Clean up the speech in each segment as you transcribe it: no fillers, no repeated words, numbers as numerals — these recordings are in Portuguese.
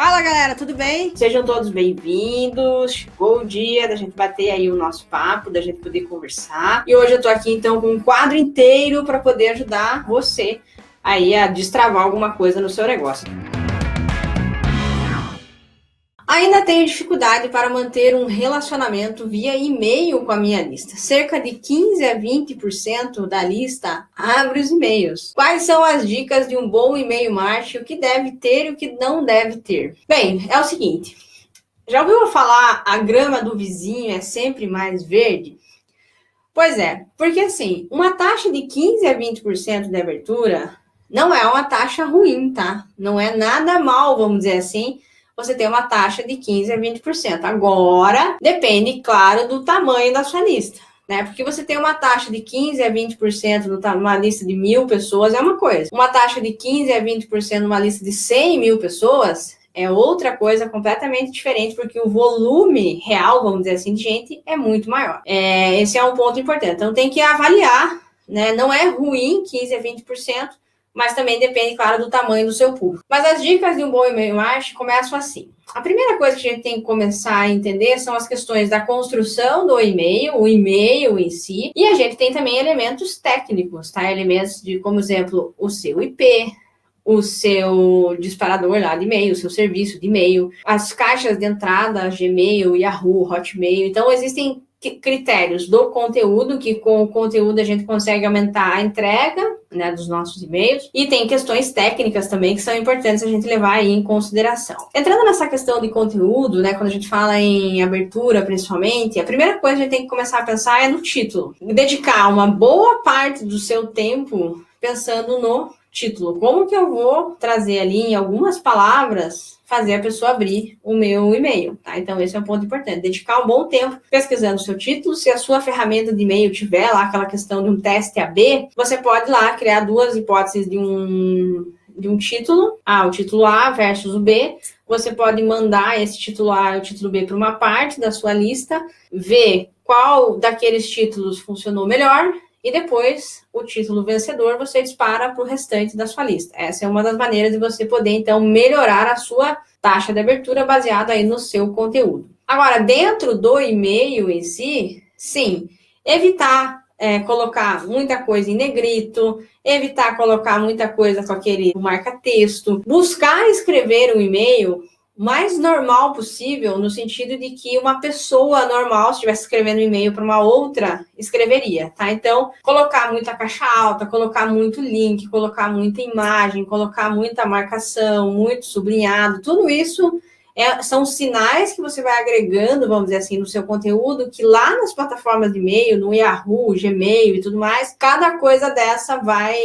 Fala galera, tudo bem? Sejam todos bem-vindos. Chegou o dia da gente bater aí o nosso papo, da gente poder conversar. E hoje eu tô aqui então com um quadro inteiro para poder ajudar você aí a destravar alguma coisa no seu negócio. Ainda tenho dificuldade para manter um relacionamento via e-mail com a minha lista. Cerca de 15 a 20% da lista abre os e-mails. Quais são as dicas de um bom e-mail marketing? O que deve ter e o que não deve ter? Bem, é o seguinte. Já ouviu falar a grama do vizinho é sempre mais verde? Pois é, porque assim, uma taxa de 15 a 20% de abertura não é uma taxa ruim, tá? Não é nada mal, vamos dizer assim, você tem uma taxa de 15 a 20%. Agora, depende, claro, do tamanho da sua lista, né? Porque você tem uma taxa de 15 a 20% numa lista de 1.000 pessoas é uma coisa. Uma taxa de 15 a 20% numa lista de 100 mil pessoas é outra coisa completamente diferente, porque o volume real, vamos dizer assim, de gente é muito maior. Esse é um ponto importante. Então, tem que avaliar, né? Não é ruim 15 a 20%, mas também depende, claro, do tamanho do seu público. Mas as dicas de um bom e-mail marketing começam assim. A primeira coisa que a gente tem que começar a entender são as questões da construção do e-mail, o e-mail em si, e a gente tem também elementos técnicos, tá? Elementos de, como exemplo, o seu IP, o seu disparador lá de e-mail, o seu serviço de e-mail, as caixas de entrada, Gmail, Yahoo, Hotmail. Então, existem critérios do conteúdo, que com o conteúdo a gente consegue aumentar a entrega, né, dos nossos e-mails, e tem questões técnicas também que são importantes a gente levar aí em consideração. Entrando nessa questão de conteúdo, né, quando a gente fala em abertura, principalmente, a primeira coisa que a gente tem que começar a pensar é no título. Dedicar uma boa parte do seu tempo pensando no título. Como que eu vou trazer ali em algumas palavras, fazer a pessoa abrir o meu e-mail, tá? Então, esse é um ponto importante. Dedicar um bom tempo pesquisando o seu título. Se a sua ferramenta de e-mail tiver lá aquela questão de um teste AB, você pode lá criar duas hipóteses de um título. O título A versus o B. Você pode mandar esse título A e o título B para uma parte da sua lista, ver qual daqueles títulos funcionou melhor, e depois, o título vencedor, você dispara para o restante da sua lista. Essa é uma das maneiras de você poder, então, melhorar a sua taxa de abertura baseada aí no seu conteúdo. Agora, dentro do e-mail em si, sim, evitar colocar muita coisa em negrito, evitar colocar muita coisa com aquele marca-texto, buscar escrever um e-mail mais normal possível, no sentido de que uma pessoa normal, se estivesse escrevendo um e-mail para uma outra, escreveria, tá? Então, colocar muita caixa alta, colocar muito link, colocar muita imagem, colocar muita marcação, muito sublinhado, tudo isso são sinais que você vai agregando, vamos dizer assim, no seu conteúdo, que lá nas plataformas de e-mail, no Yahoo, Gmail e tudo mais, cada coisa dessa vai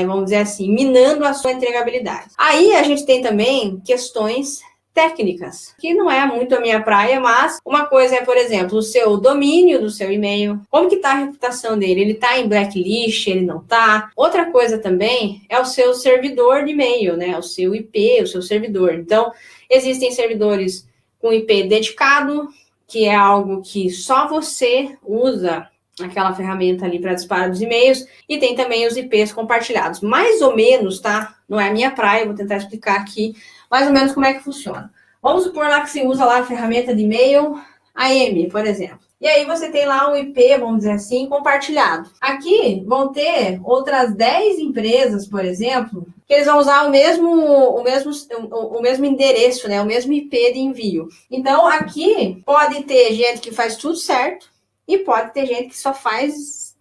vamos dizer assim, minando a sua entregabilidade. Aí a gente tem também questões técnicas, que não é muito a minha praia, mas uma coisa é, por exemplo, o seu domínio do seu e-mail, como que está a reputação dele? Ele está em blacklist, ele não está? Outra coisa também é o seu servidor de e-mail, né? O seu IP, o seu servidor. Então, existem servidores com IP dedicado, que é algo que só você usa aquela ferramenta ali para disparo dos e-mails, e tem também os IPs compartilhados. Mais ou menos, tá? Não é a minha praia, vou tentar explicar aqui mais ou menos como é que funciona. Vamos supor lá que você usa lá a ferramenta de e-mail AM, por exemplo. E aí você tem lá um IP, vamos dizer assim, compartilhado. Aqui vão ter outras 10 empresas, por exemplo, que eles vão usar o mesmo endereço, né? O mesmo IP de envio. Então, aqui pode ter gente que faz tudo certo, e pode ter gente que só faz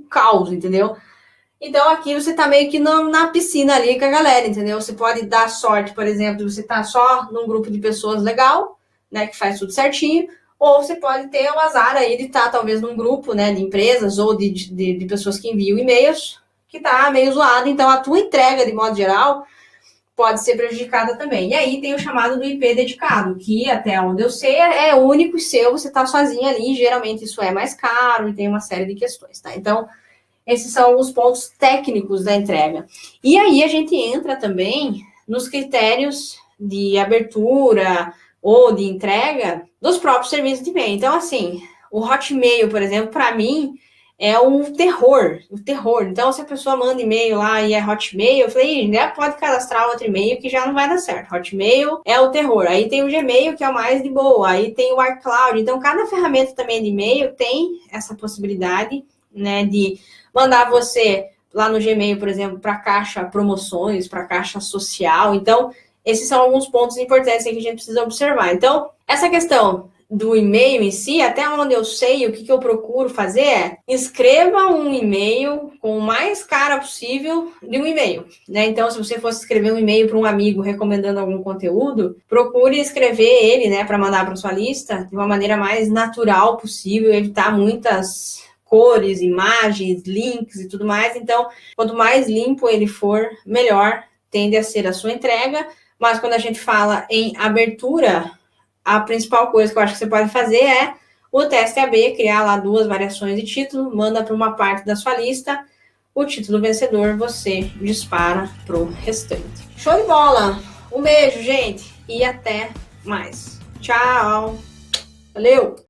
caos, entendeu? Então, aqui você tá meio que na piscina ali com a galera, entendeu? Você pode dar sorte, por exemplo, você tá só num grupo de pessoas legal, né, que faz tudo certinho, ou você pode ter o azar aí de estar, talvez, num grupo, né, de empresas ou de pessoas que enviam e-mails, que tá meio zoado. Então, a tua entrega, de modo geral, pode ser prejudicada também. E aí tem o chamado do IP dedicado, que até onde eu sei é único e seu, você tá sozinho ali, geralmente isso é mais caro e tem uma série de questões, tá? Então, esses são os pontos técnicos da entrega. E aí a gente entra também nos critérios de abertura ou de entrega dos próprios serviços de e-mail. Então, assim, o Hotmail, por exemplo, para mim, é o terror. Então, se a pessoa manda e-mail lá e é Hotmail, eu falei, já pode cadastrar outro e-mail que já não vai dar certo. Hotmail é o terror. Aí tem o Gmail, que é o mais de boa. Aí tem o iCloud. Então, cada ferramenta também de e-mail tem essa possibilidade, né, de mandar você lá no Gmail, por exemplo, para a caixa promoções, para a caixa social. Então, esses são alguns pontos importantes que a gente precisa observar. Então, essa questão do e-mail em si, até onde eu sei, o que eu procuro fazer é escreva um e-mail com o mais cara possível de um e-mail, né? Então, se você fosse escrever um e-mail para um amigo recomendando algum conteúdo, procure escrever ele, né, para mandar para sua lista de uma maneira mais natural possível, evitar muitas cores, imagens, links e tudo mais. Então, quanto mais limpo ele for, melhor tende a ser a sua entrega. Mas quando a gente fala em abertura, a principal coisa que eu acho que você pode fazer é o teste AB, criar lá 2 variações de título, manda para uma parte da sua lista, o título vencedor você dispara para o restante. Show de bola! Um beijo, gente, e até mais. Tchau! Valeu!